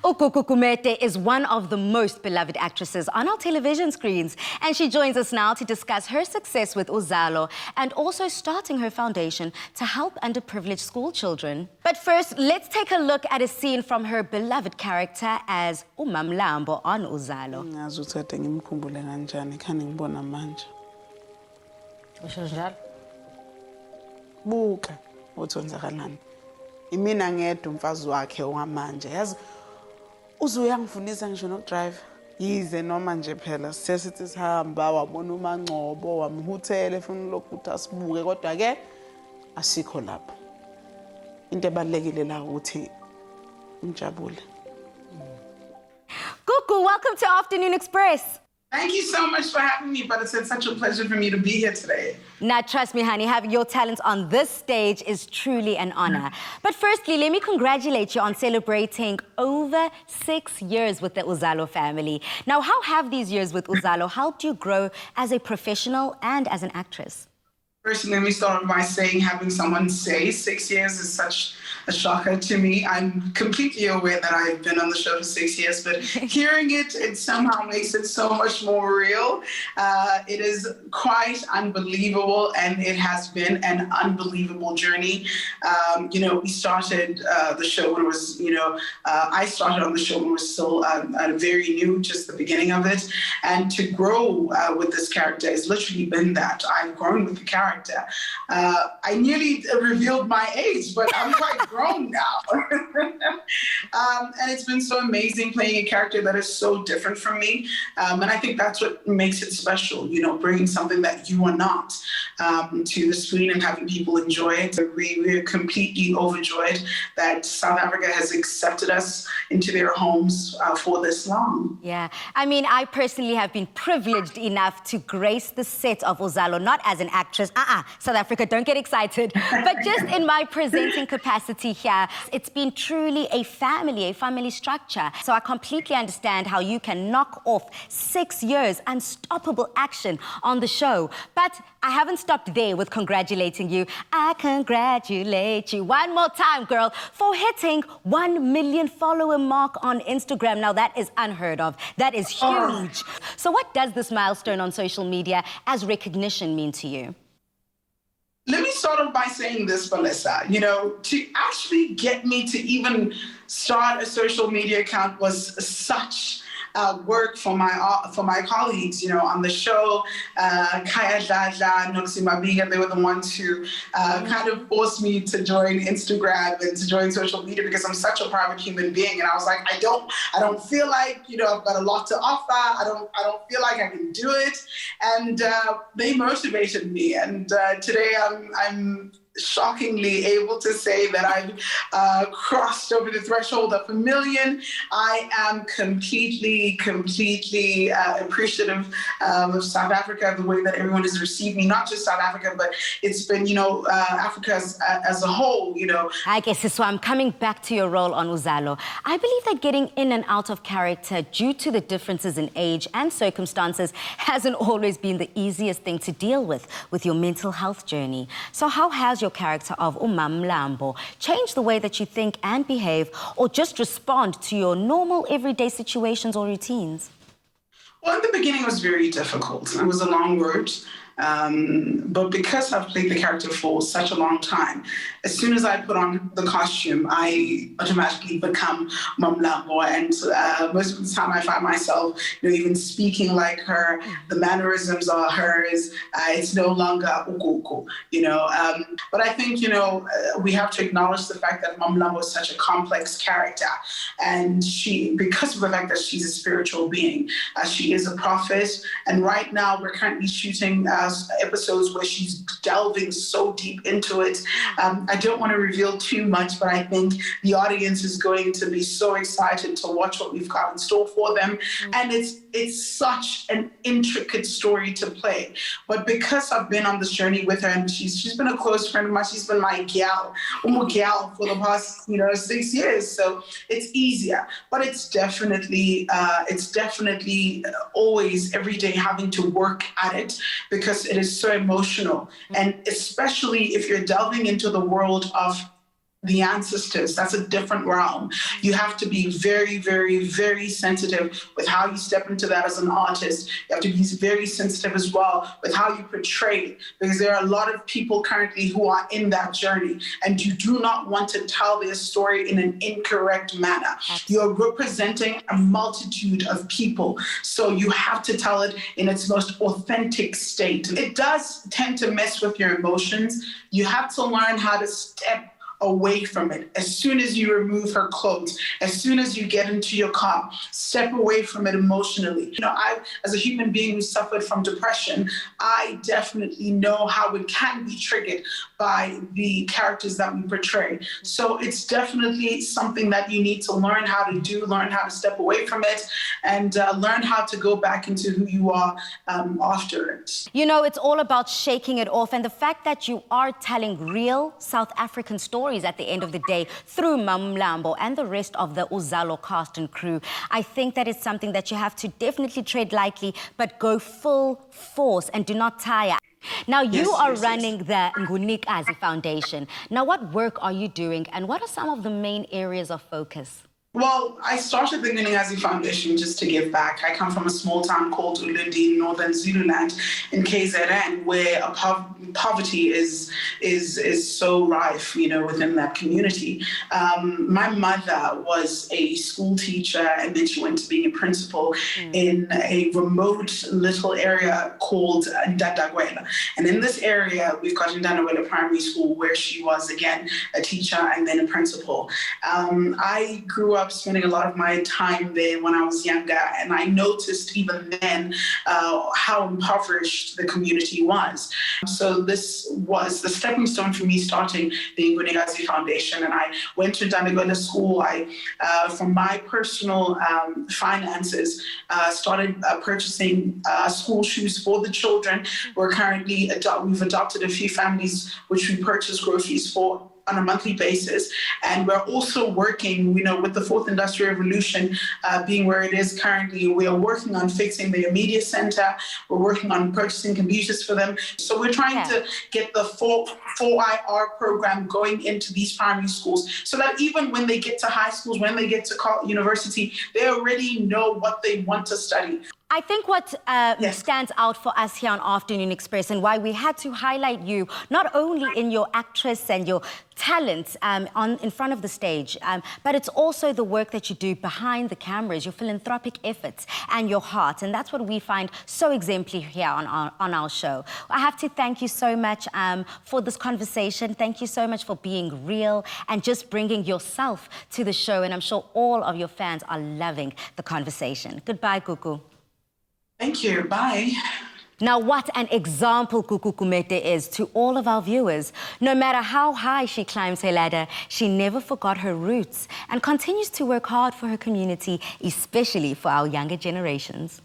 Gugu Gumede is one of the most beloved actresses on our television screens, and she joins us now to discuss her success with Uzalo and also starting her foundation to help underprivileged school children. But first, let's take a look at a scene from her beloved character as Lambo on Uzalo. Buka uthonzakalani imina ngedwa umfazi wakhe wamanje yazi uzuyangifundisa ngisho nokudrive yize noma nje phela sesithi sihamba wabona uMangcobo wamhuthele efuna lokuthi asibuke kodwa ke asikho lapho into ebalekile la ukuthi ngijabule. Gugu, welcome to Afternoon Express. Thank you so much for having me, but it's such a pleasure for me to be here today. Now, trust me, honey, having your talents on this stage is truly an honor. But firstly, let me congratulate you on celebrating over 6 years with the Uzalo family. Now, how have these years with Uzalo helped you grow as a professional and as an actress? First, let me start by saying having someone say 6 years is such a shocker to me. I'm completely aware that I've been on the show for 6 years, but hearing it, it somehow makes it so much more real. It is quite unbelievable, and it has been an unbelievable journey. We started the show when it was, I started on the show when it was still very new, just the beginning of it. And to grow with this character has literally been that. I've grown with the character. I nearly revealed my age, but I'm quite grown now. And it's been so amazing playing a character that is so different from me. And I think that's what makes it special, bringing something that you are not to the screen and having people enjoy it. We're completely overjoyed that South Africa has accepted us into their homes for this long. Yeah, I mean, I personally have been privileged enough to grace the set of Uzalo, not as an actress, South Africa, don't get excited. But just in my presenting capacity here, it's been truly a family structure. So I completely understand how you can knock off 6 years unstoppable action on the show. But I haven't stopped there with congratulating you. I congratulate you one more time, girl, for hitting 1 million follower mark on Instagram. Now that is unheard of. That is huge. So what does this milestone on social media as recognition mean to you? Let me start off by saying this, Melissa. To actually get me to even start a social media account was such work for my colleagues, on the show. Kaya Dada, Noxie Mabiga, they were the ones who kind of forced me to join Instagram and to join social media because I'm such a private human being. And I was like, I don't feel like, I've got a lot to offer. I don't feel like I can do it. And they motivated me. And today I'm shockingly able to say that I've crossed over the threshold of 1 million. I am completely appreciative of South Africa, the way that everyone has received me, not just South Africa, but it's been, Africa as a whole, I guess so. I'm coming back to your role on Uzalo. I believe that getting in and out of character due to the differences in age and circumstances hasn't always been the easiest thing to deal with your mental health journey. So how has your character of Lambo changed the way that you think and behave, or just respond to your normal everyday situations or routines? Well, in the beginning, it was very difficult. It was a long road. But because I've played the character for such a long time, as soon as I put on the costume, I automatically become Lambo. And most of the time I find myself, even speaking like her. The mannerisms are hers. It's no longer Ukuku, But I think, we have to acknowledge the fact that Lambo is such a complex character. And because of the fact that she's a spiritual being, she is a prophet. And right now we're currently shooting episodes where she's delving so deep into it. I don't want to reveal too much, but I think the audience is going to be so excited to watch what we've got in store for them. And it's such an intricate story to play. But because I've been on this journey with her, and she's been a close friend of mine, she's been my gal for the past 6 years. So it's easier, but it's definitely always every day having to work at it because it is so emotional. And especially if you're delving into the world of the ancestors. That's a different realm. You have to be very, very, very sensitive with how you step into that as an artist. You have to be very sensitive as well with how you portray, because there are a lot of people currently who are in that journey, and you do not want to tell their story in an incorrect manner. Absolutely. You're representing a multitude of people, so you have to tell it in its most authentic state. It does tend to mess with your emotions. You have to learn how to step away from it. As soon as you remove her clothes, as soon as you get into your car, step away from it emotionally. You know, I, as a human being who suffered from depression, I definitely know how it can be triggered by the characters that we portray. So it's definitely something that you need to learn how to do, learn how to step away from it, and learn how to go back into who you are after it. You know, it's all about shaking it off, and the fact that you are telling real South African stories at the end of the day through Mamlambo and the rest of the Uzalo cast and crew. I think that is something that you have to definitely tread lightly, but go full force and do not tire. Now, you are running the Ngunikazi Foundation. Now, what work are you doing, and what are some of the main areas of focus? Well, I started the Ngunikazi Foundation just to give back. I come from a small town called Ulundi in northern Zululand in KZN, where poverty is so rife, you know, within that community. My mother was a school teacher, and then she went to being a principal in a remote little area called Ndadagwela. And in this area, we've got Ndadagwela Primary School, where she was, again, a teacher and then a principal. I grew up spending a lot of my time there when I was younger, and I noticed even then how impoverished the community was. So this was the stepping stone for me starting the Ngunikazi Foundation, and I went to Ndadagwela School. From my personal finances, started purchasing school shoes for the children. We've adopted a few families which we purchase groceries for on a monthly basis, and we're also working, you know, with the fourth industrial revolution being where it is currently. We are working on fixing their media center. We're working on purchasing computers for them. So we're trying to get the 4IR program going into these primary schools, so that even when they get to high schools, when they get to university, they already know what they want to study. I think what stands out for us here on Afternoon Express, and why we had to highlight you, not only in your actress and your talents in front of the stage, but it's also the work that you do behind the cameras, your philanthropic efforts and your heart. And that's what we find so exemplary here on our show. I have to thank you so much for this conversation. Thank you so much for being real and just bringing yourself to the show. And I'm sure all of your fans are loving the conversation. Goodbye, Gugu. Thank you. Bye. Now, what an example Gugu Gumede is to all of our viewers. No matter how high she climbs her ladder, she never forgot her roots and continues to work hard for her community, especially for our younger generations.